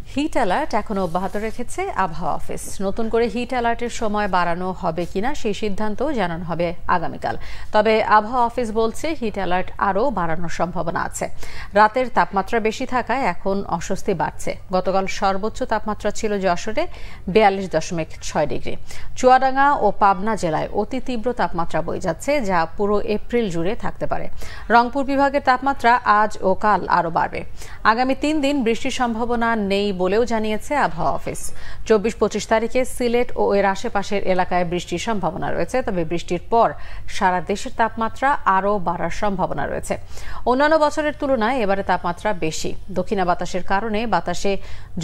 Hit alert এখনো অব্যাহত রেখেছে আবহাওয়া অফিস। নতুন করে হিট অ্যালার্টের সময় বাড়ানো হবে কিনা সেই সিদ্ধান্ত জানানো হবে আগামীকাল। তবে আবহাওয়া অফিস বলছে হিট অ্যালার্ট আরও বাড়ানোর সম্ভাবনা আছে। রাতের তাপমাত্রা বেশি থাকায় এখন অস্বস্তি বাড়ছে। গতকাল সর্বোচ্চ তাপমাত্রা ছিল যশোরে 42.6 ডিগ্রি। চুয়াডাঙ্গা ও পাবনা জেলায় অতি তীব্র তাপমাত্রা বয়ে যাচ্ছে, যা পুরো এপ্রিল জুড়ে থাকতে পারে। রংপুর বিভাগের তাপমাত্রা আজ ও কাল আরও বাড়বে। আগামী 3 দিন বৃষ্টির সম্ভাবনা নেই বলেও জানিয়েছে আবহাওয়া অফিস। 24-25 তারিখে সিলেট ও এর আশেপাশের এলাকায় বৃষ্টির সম্ভাবনা রয়েছে। তবে বৃষ্টির পর সারা দেশের তাপমাত্রা আরও বাড়ার সম্ভাবনা রয়েছে। অন্যান্য বছরের তুলনায় এবারে তাপমাত্রা বেশি। দক্ষিণা বাতাসের কারণে বাতাসে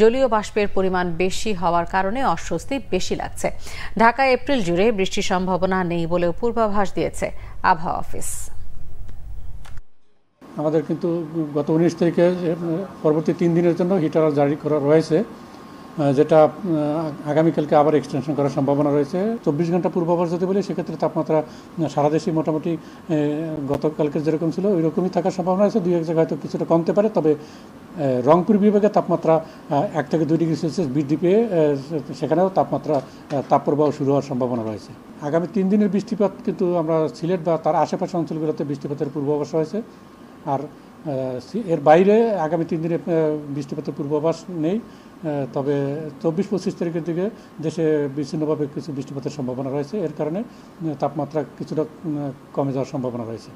জলীয় বাষ্পের পরিমাণ বেশি হওয়ার কারণে অস্বস্তি বেশি লাগছে। ঢাকায় এপ্রিল জুড়ে বৃষ্টির সম্ভাবনা নেই বলেও পূর্বাভাস দিয়েছে আবহাওয়া অফিস। আমাদের কিন্তু গত 19 তারিখে পরবর্তী 3 দিনের জন্য হিট অ্যালার্ট জারি করা রয়েছে, যেটা আগামীকালকে আবার এক্সটেনশন করার সম্ভাবনা রয়েছে। 24 ঘন্টা পূর্বাভাস যদি বলি, সেক্ষেত্রে তাপমাত্রা সারা দেশেই মোটামুটি গতকালকে যেরকম ছিল ওই রকমই থাকার সম্ভাবনা আছে। 2-1 জায়গায় হয়তো কিছুটা কমতে পারে। তবে রংপুর বিভাগে তাপমাত্রা 1 থেকে 2 ডিগ্রি সেলসিয়াস বৃদ্ধি পেয়ে সেখানেও তাপপ্রবাহ শুরু হওয়ার সম্ভাবনা রয়েছে। আগামী 3 দিনের বৃষ্টিপাত কিন্তু আমরা সিলেট বা তার আশেপাশে অঞ্চলগুলোতে বৃষ্টিপাতের পূর্বাভাস রয়েছে। আর এর বাইরে আগামী 3 দিনে বৃষ্টিপাতের পূর্বাভাস নেই। তবে 24-25 তারিখের দিকে দেশে বিচ্ছিন্নভাবে কিছু বৃষ্টিপাতের সম্ভাবনা রয়েছে। এর কারণে তাপমাত্রা কিছুটা কমে যাওয়ার সম্ভাবনা রয়েছে।